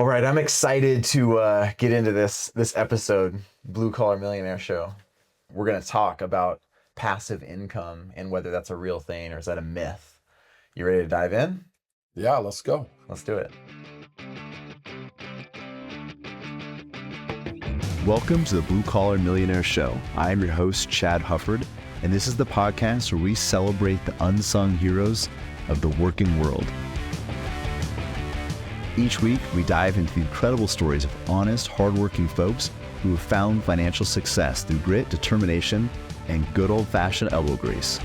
All right, I'm excited to get into this episode, Blue Collar Millionaire Show. We're going to talk about passive income and whether that's a real thing or is that a myth. You ready to dive in? Yeah, let's go. Let's do it. Welcome to the Blue Collar Millionaire Show. I am your host, Chad Hufford, and this is the podcast where we celebrate the unsung heroes of the working world. Each week, we dive into the incredible stories of honest, hardworking folks who have found financial success through grit, determination, and good old-fashioned elbow grease.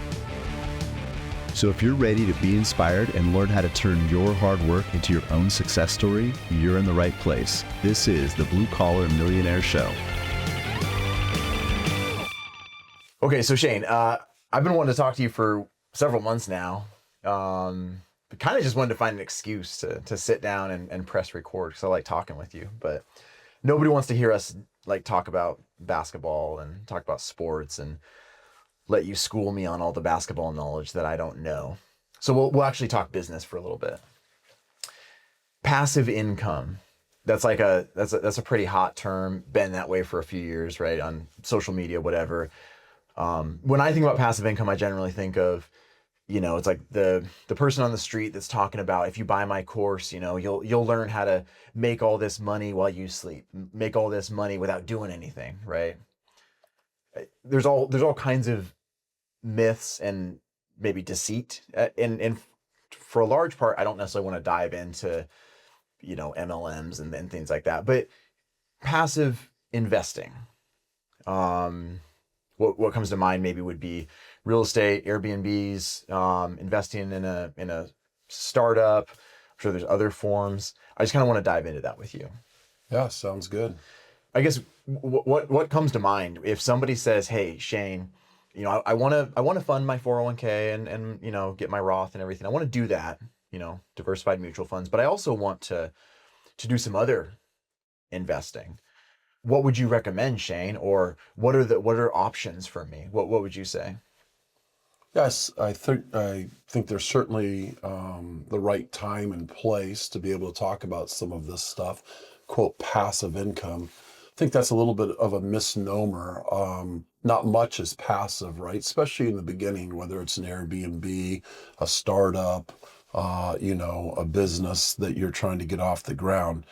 So if you're ready to be inspired and learn how to turn your hard work into your own success story, you're in the right place. This is the Blue Collar Millionaire Show. Okay, so Shane, I've been wanting to talk to you for several months now. But kind of just wanted to find an excuse to sit down and press record because I like talking with you. But nobody wants to hear us like talk about basketball and talk about sports and let you school me on all the basketball knowledge that I don't know. So we'll actually talk business for a little bit. Passive income. That's a pretty hot term. Been that way for a few years, right? On social media, whatever. When I think about passive income, I generally think of, it's like the person on the street that's talking about, if you buy my course, you'll learn how to make all this money while you sleep, make all this money without doing anything, right? There's all kinds of myths and maybe deceit, and for a large part, I don't necessarily want to dive into, MLMs and things like that, but passive investing. What comes to mind maybe would be real estate, Airbnbs, investing in a startup. I'm sure there's other forms. I just kind of want to dive into that with you. Yeah, sounds good. I guess what comes to mind if somebody says, "Hey, Shane, I want to fund my 401k and get my Roth and everything. I want to do that, diversified mutual funds, but I also want to do some other investing." What would you recommend, Shane? Or what are options for me? What would you say? Yes, I think there's certainly the right time and place to be able to talk about some of this stuff, quote, passive income. I think that's a little bit of a misnomer. Not much is passive, right? Especially in the beginning, whether it's an Airbnb, a startup, a business that you're trying to get off the ground.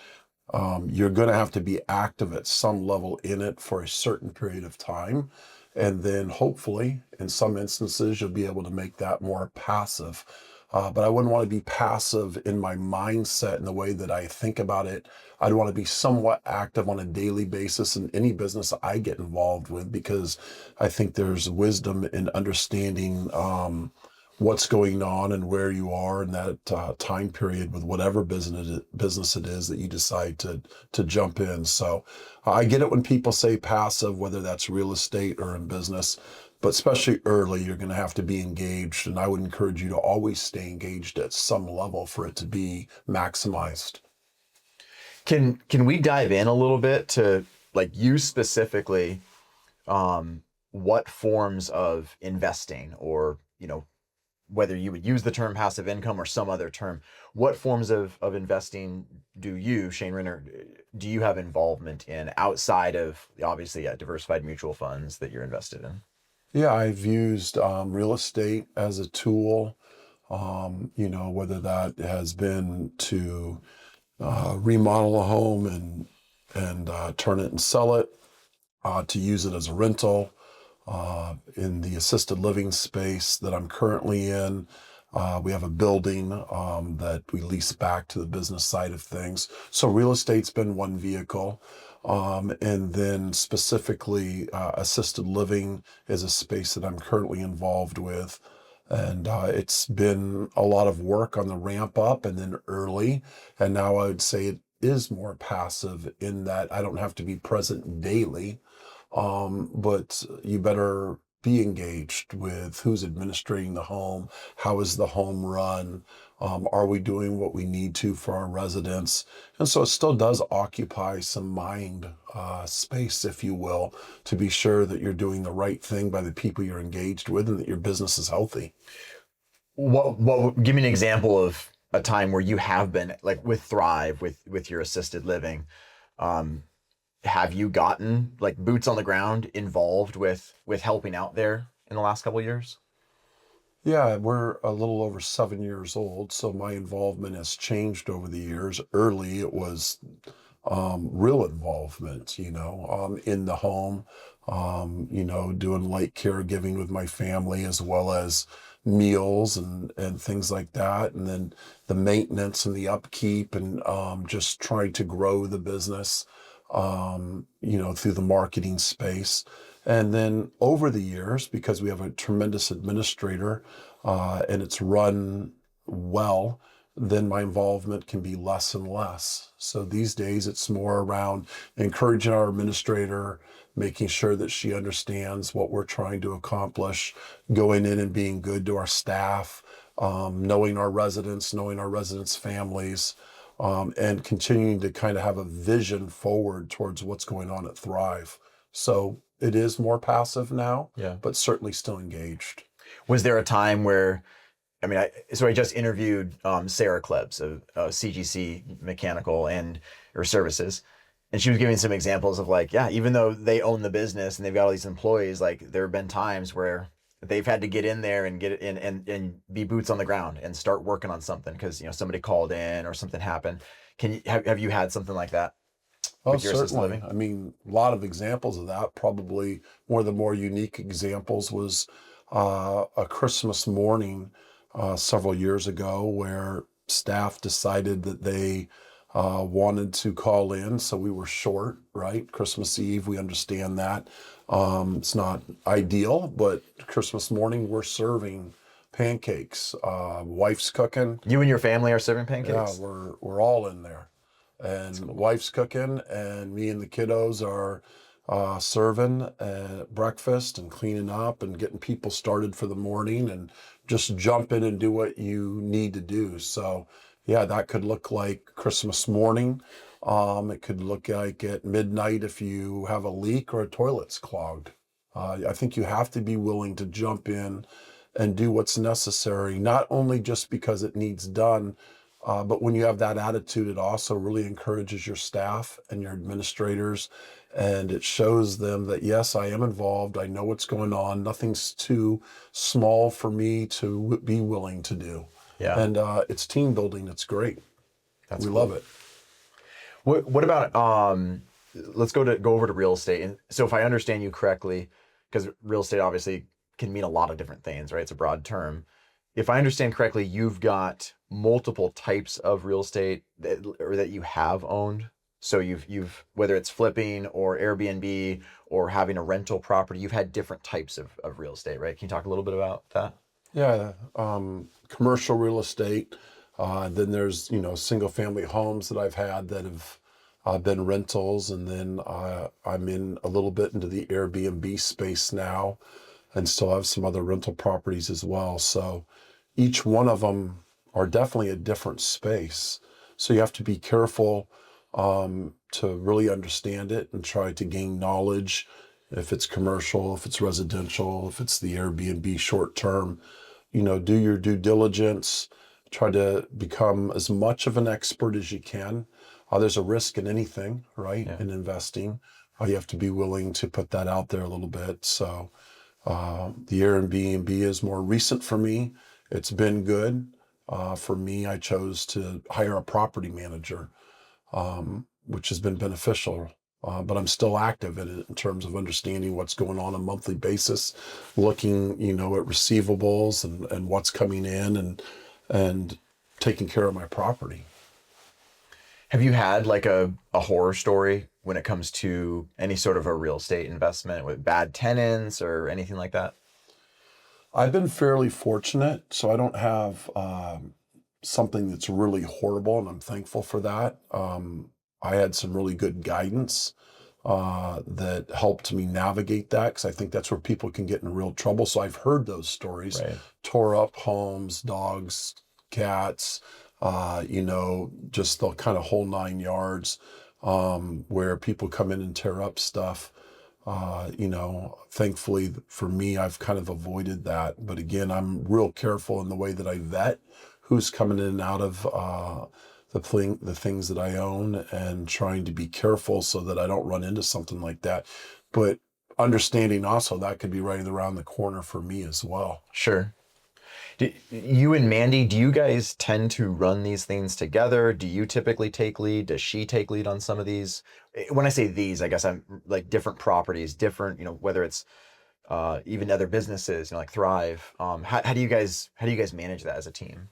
You're going to have to be active at some level in it for a certain period of time. And then hopefully, in some instances, you'll be able to make that more passive. But I wouldn't want to be passive in my mindset and the way that I think about it. I'd want to be somewhat active on a daily basis in any business I get involved with, because I think there's wisdom in understanding what's going on and where you are in that time period with whatever business it is that you decide to jump in. So I get it when people say passive, whether that's real estate or in business, but especially early, you're going to have to be engaged. And I would encourage you to always stay engaged at some level for it to be maximized. Can we dive in a little bit to like you specifically, what forms of investing or, whether you would use the term passive income or some other term, what forms of investing do you, Shane Renner, do you have involvement in outside of obviously diversified mutual funds that you're invested in? Yeah, I've used real estate as a tool, whether that has been to remodel a home and turn it and sell it, to use it as a rental. In the assisted living space that I'm currently in, we have a building that we lease back to the business side of things. So real estate's been one vehicle. And then specifically, assisted living is a space that I'm currently involved with. And it's been a lot of work on the ramp up and then early. And now I would say it is more passive in that I don't have to be present daily. But you better be engaged with who's administrating the home, how is the home run, are we doing what we need to for our residents? And so it still does occupy some mind space, if you will, to be sure that you're doing the right thing by the people you're engaged with and that your business is healthy. What give me an example of a time where you have been like with Thrive, with your assisted living. Have you gotten like boots on the ground involved with helping out there in the last couple of years? Yeah, we're a little over 7 years old, so my involvement has changed over the years. Early, it was real involvement, in the home, doing light caregiving with my family as well as meals and things like that. And then the maintenance and the upkeep and just trying to grow the business, through the marketing space. And then over the years, because we have a tremendous administrator and it's run well, then my involvement can be less and less. So these days it's more around encouraging our administrator, making sure that she understands what we're trying to accomplish, going in and being good to our staff, knowing our residents' families, and continuing to kind of have a vision forward towards what's going on at Thrive. So it is more passive now, Yeah. but certainly still engaged. Was there a time where, I just interviewed Sarah Klebs of CGC Mechanical or Services, and she was giving some examples of like, yeah, even though they own the business and they've got all these employees, like there have been times where they've had to get in there and get it in and be boots on the ground and start working on something because somebody called in or something happened. Have you had something like that Oh, with your assisted certainly. living? I mean, a lot of examples of that. Probably one of the more unique examples was a Christmas morning several years ago where staff decided that they wanted to call in. So we were short, right? Christmas Eve, we understand that. It's not ideal, but Christmas morning, we're serving pancakes. Wife's cooking. You and your family are serving Yeah, pancakes? we're all in there. And wife's cooking, and me and the kiddos are serving breakfast and cleaning up and getting people started for the morning and just jump in and do what you need to do. So, yeah, that could look like Christmas morning. It could look like at midnight if you have a leak or a toilet's clogged. I think you have to be willing to jump in and do what's necessary, not only just because it needs done, but when you have that attitude, it also really encourages your staff and your administrators, and it shows them that, yes, I am involved. I know what's going on. Nothing's too small for me to be willing to do. Yeah. And it's team building. It's great. That's We cool. love it. What about let's go over to real estate. And so if I understand you correctly, because real estate obviously can mean a lot of different things, right? It's a broad term. If I understand correctly, you've got multiple types of real estate that you have owned. So you've whether it's flipping or Airbnb or having a rental property, you've had different types of real estate, right? Can you talk a little bit about that? Yeah, commercial real estate. Then there's, single family homes that I've had that have been rentals. And then I'm in a little bit into the Airbnb space now and still have some other rental properties as well. So each one of them are definitely a different space. So you have to be careful to really understand it and try to gain knowledge. If it's commercial, if it's residential, if it's the Airbnb short term, do your due diligence, try to become as much of an expert as you can. There's a risk in anything, right? Yeah. In investing. You have to be willing to put that out there a little bit. So the Airbnb is more recent for me. It's been good. For me, I chose to hire a property manager, which has been beneficial. But I'm still active in it in terms of understanding what's going on a monthly basis, looking, at receivables and what's coming in and taking care of my property. Have you had like a horror story when it comes to any sort of a real estate investment with bad tenants or anything like that? I've been fairly fortunate, so I don't have something that's really horrible, and I'm thankful for that. I had some really good guidance that helped me navigate that, because I think that's where people can get in real trouble. So I've heard those stories, Right. tore up homes, dogs, cats, just the kind of whole 9 yards, where people come in and tear up stuff. Thankfully for me, I've kind of avoided that. But again, I'm real careful in the way that I vet who's coming in and out of the things that I own, and trying to be careful so that I don't run into something like that. But understanding also that could be right around the corner for me as well. Sure. You and Mandy, do you guys tend to run these things together? Do you typically take lead? Does she take lead on some of these? When I say these, I guess I'm like different properties, different, whether it's even other businesses, like Thrive. How do you guys manage that as a team?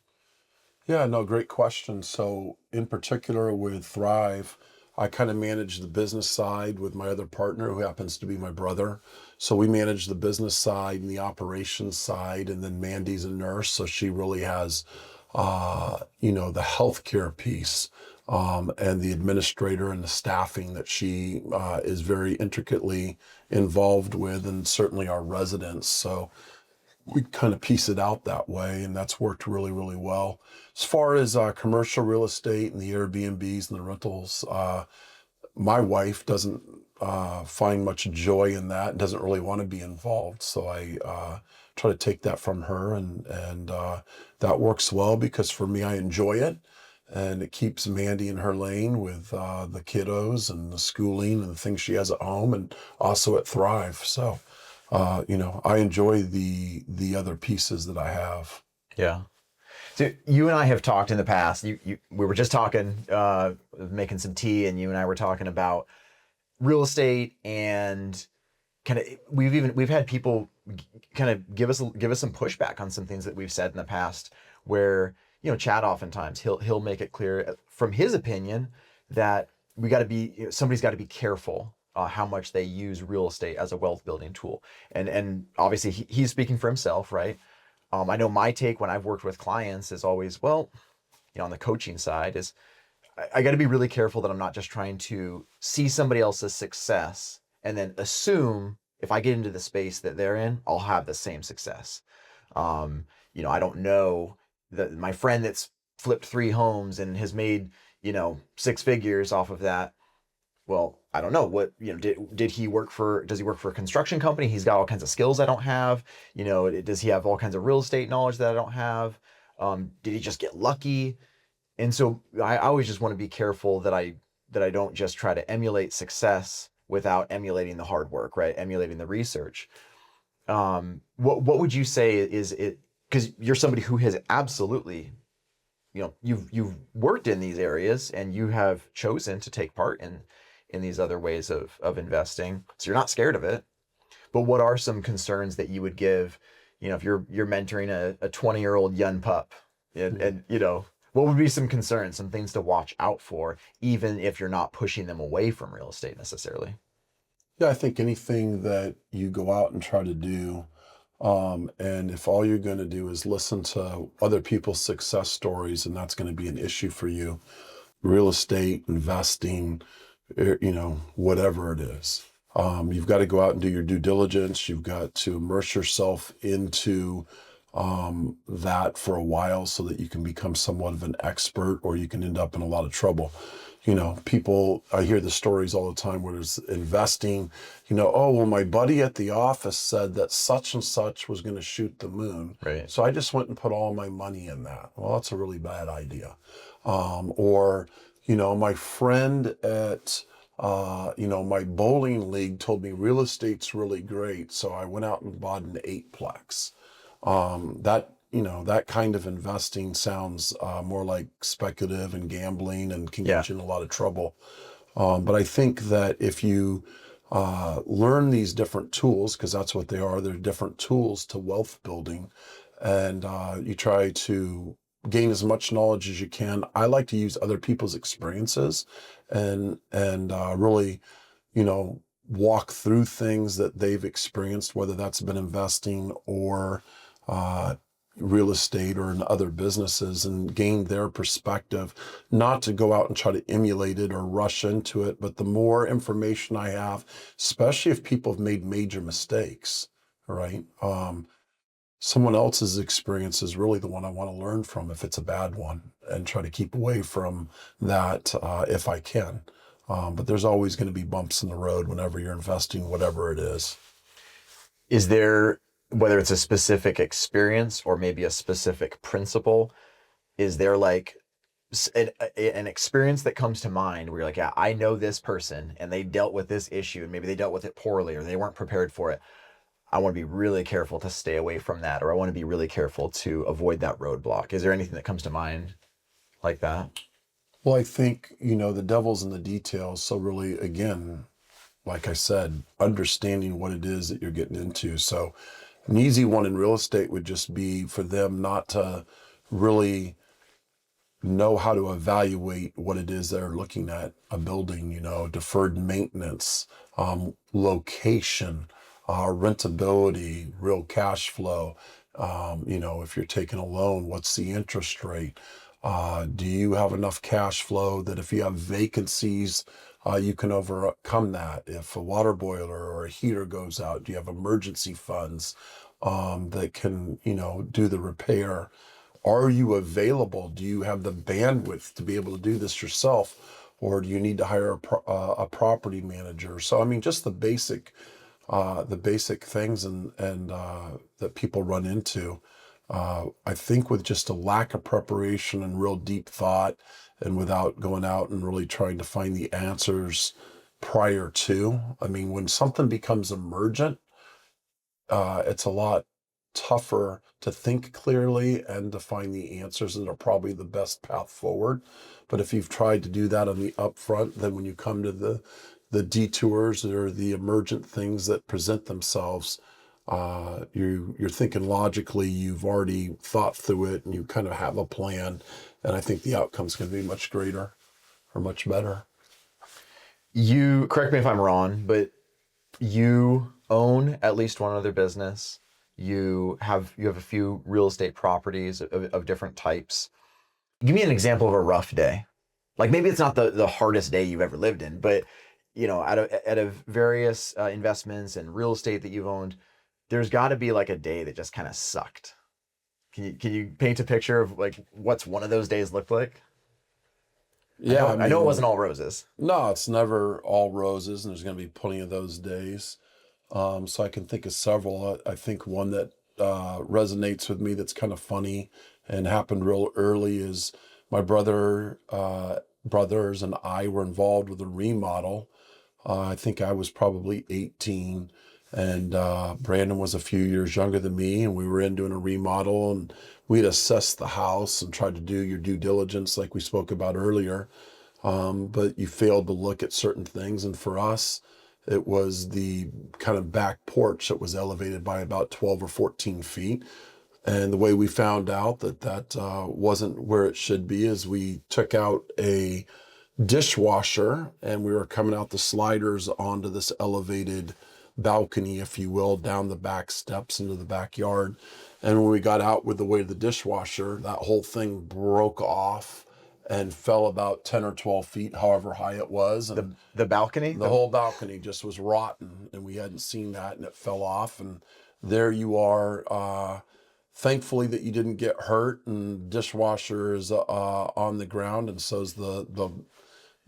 Yeah, no, great question. So in particular with Thrive, I kind of manage the business side with my other partner, who happens to be my brother. So we manage the business side and the operations side, and then Mandy's a nurse, so she really has, the healthcare piece, and the administrator and the staffing that she is very intricately involved with, and certainly our residents. So we kind of piece it out that way, and that's worked really, really well. As far as commercial real estate and the Airbnbs and the rentals, my wife doesn't find much joy in that, and doesn't really want to be involved. So I try to take that from her, and that works well, because for me, I enjoy it, and it keeps Mandy in her lane with the kiddos and the schooling and the things she has at home, and also at Thrive. So, I enjoy the other pieces that I have. Yeah. So you and I have talked in the past. We were just talking, making some tea, and you and I were talking about real estate, and kind of we've had people kind of give us some pushback on some things that we've said in the past, where Chad oftentimes he'll make it clear from his opinion that somebody's got to be careful how much they use real estate as a wealth building tool, and obviously he's speaking for himself, right? I know my take when I've worked with clients is always, well, on the coaching side is I got to be really careful that I'm not just trying to see somebody else's success and then assume if I get into the space that they're in, I'll have the same success. I don't know that my friend that's flipped 3 homes and has made, 6 figures off of that. Well, I don't know what, does he work for a construction company? He's got all kinds of skills I don't have. Does he have all kinds of real estate knowledge that I don't have? Did he just get lucky? And so I always just want to be careful that I don't just try to emulate success without emulating the hard work, right? Emulating the research. What would you say is it? Because you're somebody who has absolutely, you've worked in these areas, and you have chosen to take part in these other ways of investing. So you're not scared of it. But what are some concerns that you would give, if you're mentoring a 20-year-old young pup, and what would be some concerns, some things to watch out for, even if you're not pushing them away from real estate necessarily? Yeah, I think anything that you go out and try to do, and if all you're going to do is listen to other people's success stories, and that's going to be an issue for you, real estate, investing, whatever it is. You've got to go out and do your due diligence. You've got to immerse yourself into that for a while, so that you can become somewhat of an expert, or you can end up in a lot of trouble. I hear the stories all the time where there's investing, oh, well, my buddy at the office said that such and such was going to shoot the moon. Right. So I just went and put all my money in that. Well, that's a really bad idea. Or my friend at, my bowling league told me real estate's really great. So I went out and bought an 8-plex. That kind of investing sounds more like speculative and gambling, and can get you in a lot of trouble. But I think that if you learn these different tools, because that's what they are, they're different tools to wealth building, and you try to gain as much knowledge as you can. I like to use other people's experiences and really, walk through things that they've experienced, whether that's been investing or real estate or in other businesses, and gain their perspective, not to go out and try to emulate it or rush into it. But the more information I have, especially if people have made major mistakes, right? Someone else's experience is really the one I want to learn from if it's a bad one, and try to keep away from that if I can. But there's always going to be bumps in the road whenever you're investing, whatever it is. Is there, whether it's a specific experience or maybe a specific principle Is there like an experience that comes to mind where you're like, yeah, I know this person and they dealt with this issue and maybe they dealt with it poorly or they weren't prepared for it. I want to be really careful to stay away from that, or I want to be really careful to avoid that roadblock. Is there anything that comes to mind like that? Well, I think, the devil's in the details. So really, again, like I said, understanding what it is that you're getting into. So an easy one in real estate would just be for them not to really know how to evaluate what it is they're looking at a building, deferred maintenance, location, rentability, real cash flow. If you're taking a loan, what's the interest rate? Do you have enough cash flow that if you have vacancies, you can overcome that? If a water boiler or a heater goes out, do you have emergency funds that can, do the repair? Are you available? Do you have the bandwidth to be able to do this yourself? Or do you need to hire a property manager? So, I mean, just the basic things and that people run into. I think with just a lack of preparation and real deep thought, and without going out and really trying to find the answers prior to, I mean, when something becomes emergent, it's a lot tougher to think clearly and to find the answers that are probably the best path forward. But if you've tried to do that on the upfront, then when you come to the detours or the emergent things that present themselves, you're thinking logically, you've already thought through it and you kind of have a plan. And I think the outcome's going to be much greater or much better. You correct me if I'm wrong, but you own at least one other business. You have a few real estate properties of different types. Give me an example of a rough day. Like maybe it's not the hardest day you've ever lived in, but out of various investments and real estate that you've owned, there's got to be like a day that just kind of sucked. Can you paint a picture of like what's one of those days looked like? Yeah, I know it wasn't all roses. No, it's never all roses, and there's going to be plenty of those days. So I can think of several. I think one that resonates with me that's kind of funny and happened real early is my brothers and I were involved with a remodel. I think I was probably 18, and Brandon was a few years younger than me, and we were in doing a remodel, and we'd assessed the house and tried to do your due diligence like we spoke about earlier. But you failed to look at certain things. And for us, it was the kind of back porch that was elevated by about 12 or 14 feet. And the way we found out that wasn't where it should be is we took out a dishwasher and we were coming out the sliders onto this elevated balcony, if you will, down the back steps into the backyard. And when we got out with the weight of the dishwasher, that whole thing broke off and fell about 10 or 12 feet, however high it was. And The balcony? the whole balcony just was rotten, and we hadn't seen that, and it fell off. And there you are. Thankfully that you didn't get hurt, and dishwasher is on the ground, and so's the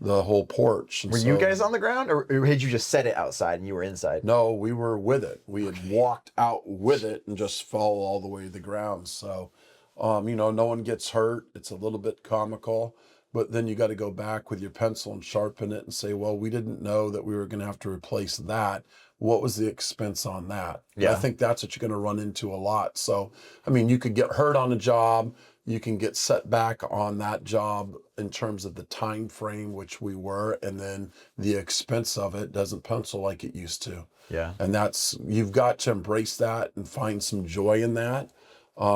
whole porch. And Were you guys on the ground, or had you just set it outside and you were inside? No, we were with it. We had walked out with it and just fell all the way to the ground. So, no one gets hurt. It's a little bit comical, but then you got to go back with your pencil and sharpen it and say, well, we didn't know that we were going to have to replace that. What was the expense on that? Yeah. I think that's what you're going to run into a lot. So, I mean, you could get hurt on a job. You can get set back on that job in terms of the time frame, which we were, and then the expense of it doesn't pencil like it used to. Yeah. And you've got to embrace that and find some joy in that,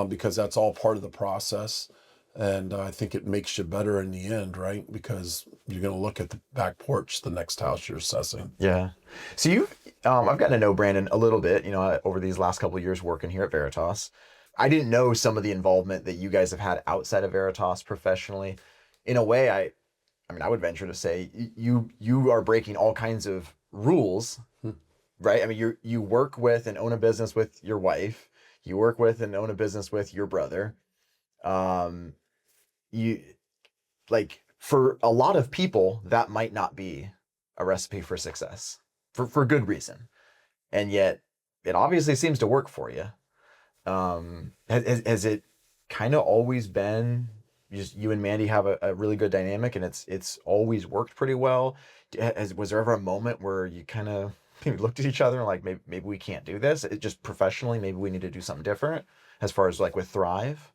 because that's all part of the process. And I think it makes you better in the end, right? Because you're going to look at the back porch, the next house you're assessing. Yeah. So I've gotten to know Brandon a little bit, over these last couple of years working here at Veritas. I didn't know some of the involvement that you guys have had outside of Veritas professionally. In a way, I would venture to say you are breaking all kinds of rules, right? I mean, you work with and own a business with your wife. You work with and own a business with your brother. For a lot of people, that might not be a recipe for success for good reason. And yet it obviously seems to work for you. Has it kind of always been you and Mandy have a really good dynamic, and it's always worked pretty well. Was there ever a moment where you kind of maybe looked at each other and like, maybe we can't do this? It just professionally, maybe we need to do something different as far as like with Thrive?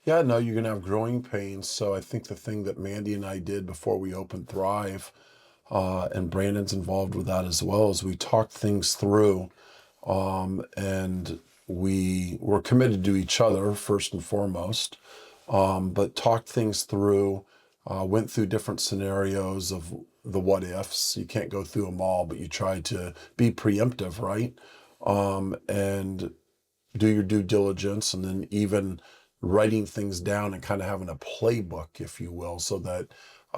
Yeah, no, you're gonna have growing pains. So I think the thing that Mandy and I did before we opened Thrive, and Brandon's involved with that as well, is we talked things through, and we were committed to each other first and foremost, but talked things through, went through different scenarios of the what ifs. You can't go through them all, but you try to be preemptive, right? And do your due diligence, and then even writing things down and kind of having a playbook, if you will, so that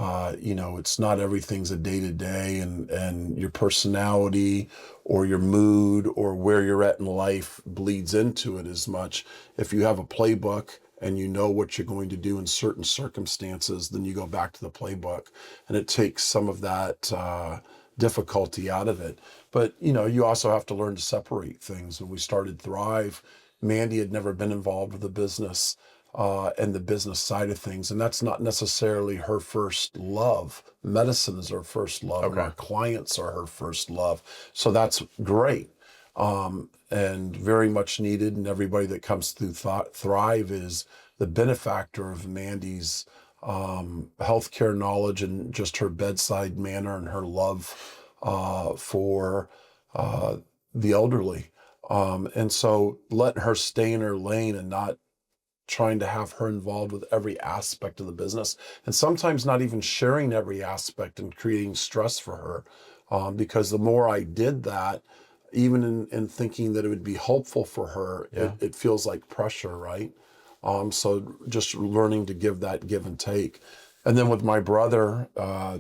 it's not everything's a day to day, and your personality or your mood or where you're at in life bleeds into it as much. If you have a playbook and you know what you're going to do in certain circumstances, then you go back to the playbook, and it takes some of that difficulty out of it. But you also have to learn to separate things. When we started Thrive, Mandy had never been involved with the business, and the business side of things, and that's not necessarily her first love. Medicine is her first love, and our clients are her first love. So that's great, and very much needed. And everybody that comes through Thrive is the benefactor of Mandy's healthcare knowledge and just her bedside manner and her love for the elderly. And so letting her stay in her lane and not trying to have her involved with every aspect of the business, and sometimes not even sharing every aspect and creating stress for her. Because the more I did that, even in thinking that it would be helpful for her, it feels like pressure, right? So just learning to give that give and take. And then with my brother,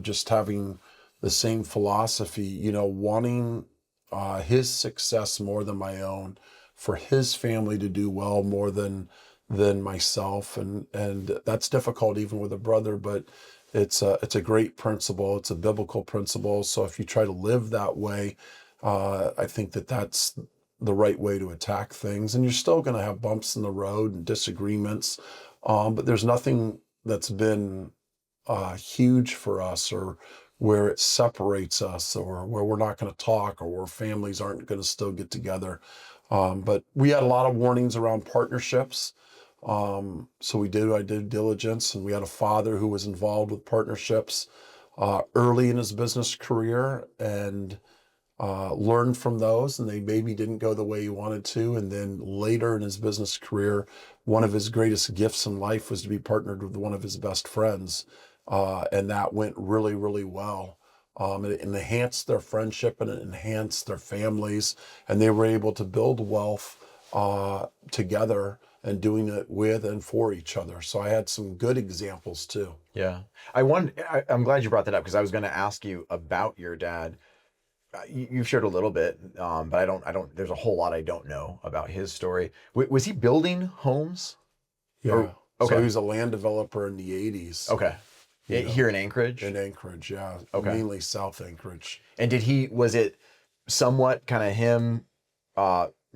just having the same philosophy, wanting his success more than my own, for his family to do well more than myself, and that's difficult even with a brother, but it's a great principle. It's a biblical principle. So if you try to live that way, I think that's the right way to attack things. And you're still going to have bumps in the road and disagreements, but there's nothing that's been huge for us, or where it separates us, or where we're not going to talk, or where families aren't going to still get together. But we had a lot of warnings around partnerships. So I did diligence, and we had a father who was involved with partnerships early in his business career, and learned from those, and they maybe didn't go the way he wanted to. And then later in his business career, one of his greatest gifts in life was to be partnered with one of his best friends. And that went really, really well. It enhanced their friendship, and it enhanced their families, and they were able to build wealth together, and doing it with and for each other. So I had some good examples too. Yeah. I'm glad you brought that up, because I was going to ask you about your dad. You've shared a little bit, but I don't, there's a whole lot I don't know about his story. Was he building homes? Yeah. Okay. So he was a land developer in the 80s. Okay. Here in Anchorage? In Anchorage, yeah. Okay. Mainly South Anchorage. And was it somewhat kind of him,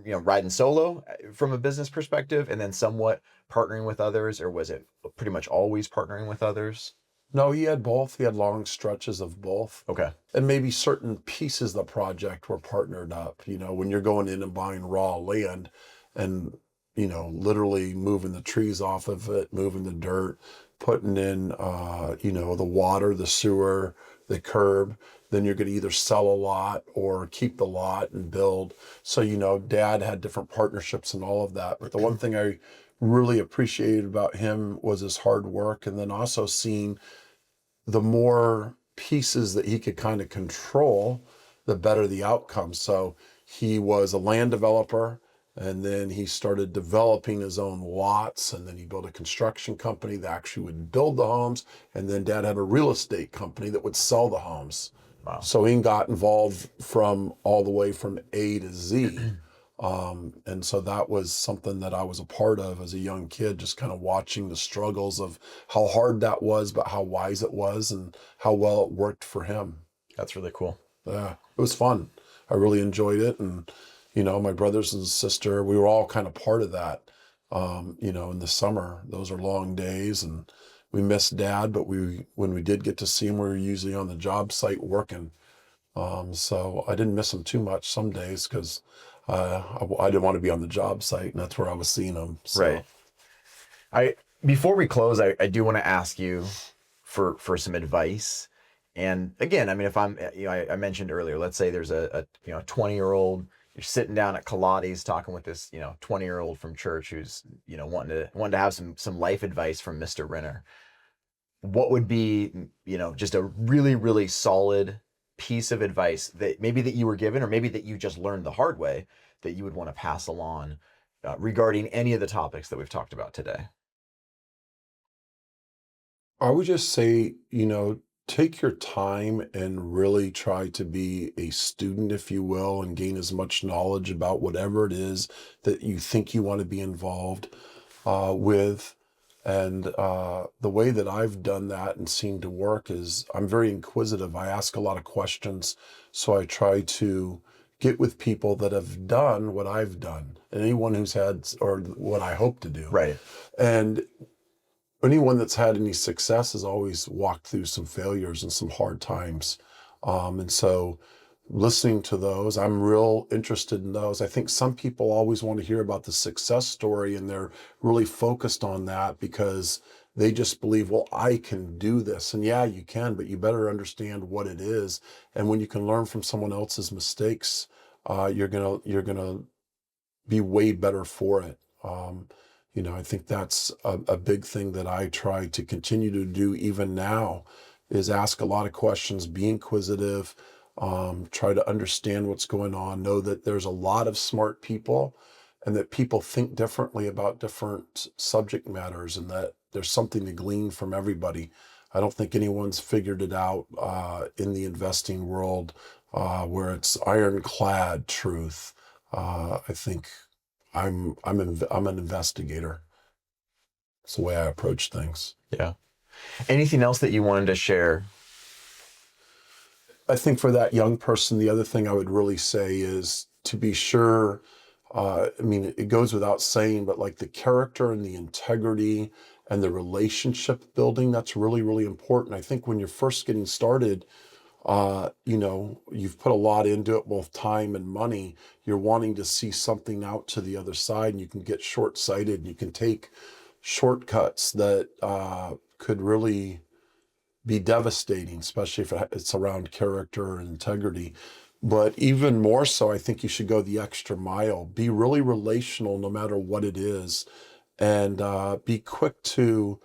riding solo from a business perspective, and then somewhat partnering with others, or was it pretty much always partnering with others? No, he had both. He had long stretches of both. Okay. And maybe certain pieces of the project were partnered up. When you're going in and buying raw land and, literally moving the trees off of it, moving the dirt, putting in, the water, the sewer, the curb, then you're going to either sell a lot or keep the lot and build. So, Dad had different partnerships and all of that. But the one thing I really appreciated about him was his hard work, and then also seeing the more pieces that he could kind of control, the better the outcome. So he was a land developer, and then he started developing his own lots, and then he built a construction company that actually would build the homes, and then Dad had a real estate company that would sell the homes. Wow. So he got involved from all the way from A to Z. And so that was something that I was a part of as a young kid, just kind of watching the struggles of how hard that was, but how wise it was, and how well it worked for him. That's really cool. Yeah, it was fun. I really enjoyed it. And, my brothers and sister, we were all kind of part of that. In the summer, those are long days, and we miss Dad, but when we did get to see him, we were usually on the job site working. So I didn't miss him too much some days because I didn't want to be on the job site, and that's where I was seeing him. So. Right. Before we close, I do want to ask you for some advice. And again, I mean, if I'm, I mentioned earlier, let's say there's a 20-year-old, you're sitting down at Pilates talking with this, 20-year-old from church who's, wanting to have some life advice from Mr. Renner. What would be, just a really, really solid piece of advice that maybe that you were given, or maybe that you just learned the hard way, that you would want to pass along regarding any of the topics that we've talked about today? I would just say, take your time and really try to be a student, if you will, and gain as much knowledge about whatever it is that you think you want to be involved with. And the way that I've done that and seemed to work is I'm very inquisitive. I ask a lot of questions. So I try to get with people that have done what I've done, and anyone who's had, or what I hope to do. Right. And anyone that's had any success has always walked through some failures and some hard times. And so listening to those, I'm real interested in those. I think some people always want to hear about the success story, and they're really focused on that because they just believe, well, I can do this. And yeah, you can, but you better understand what it is. And when you can learn from someone else's mistakes, you're gonna be way better for it. I think that's a big thing that I try to continue to do even now, is ask a lot of questions, be inquisitive, try to understand what's going on, know that there's a lot of smart people and that people think differently about different subject matters, and that there's something to glean from everybody. I don't think anyone's figured it out in the investing world where it's ironclad truth. I think I'm an investigator. It's the way I approach things. Yeah. Anything else that you wanted to share? I think for that young person, the other thing I would really say is to be sure, it goes without saying, but like the character and the integrity and the relationship building, that's really, really important. I think when you're first getting started, you've put a lot into it, both time and money. You're wanting to see something out to the other side, and you can get short-sighted, and you can take shortcuts that could really be devastating, especially if it's around character and integrity. But even more so, I think you should go the extra mile. Be really relational no matter what it is, and be quick to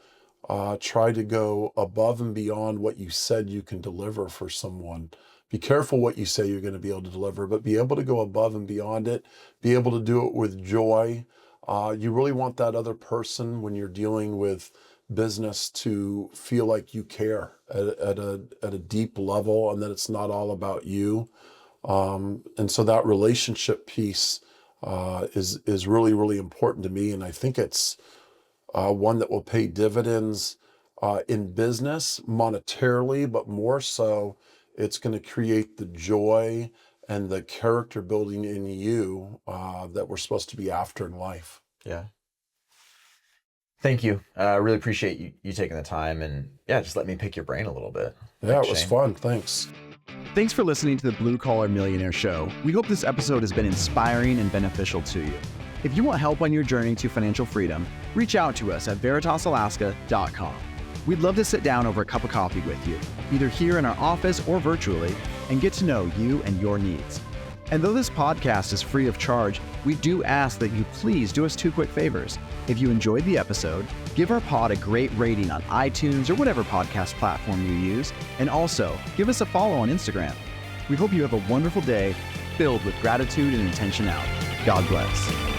try to go above and beyond what you said you can deliver for someone. Be careful what you say you're going to be able to deliver, but be able to go above and beyond it, be able to do it with joy. You really want that other person, when you're dealing with business, to feel like you care at a deep level, and that it's not all about you. And so that relationship piece is really, really important to me. And I think it's one that will pay dividends in business monetarily, but more so, it's going to create the joy and the character building in you that we're supposed to be after in life. Yeah. Thank you. I really appreciate you taking the time, and just let me pick your brain a little bit. Yeah, it was fun. Thanks. Thanks for listening to the Blue Collar Millionaire Show. We hope this episode has been inspiring and beneficial to you. If you want help on your journey to financial freedom, reach out to us at veritasalaska.com. We'd love to sit down over a cup of coffee with you, either here in our office or virtually, and get to know you and your needs. And though this podcast is free of charge, we do ask that you please do us two quick favors. If you enjoyed the episode, give our pod a great rating on iTunes or whatever podcast platform you use, and also give us a follow on Instagram. We hope you have a wonderful day filled with gratitude and intentionality. God bless.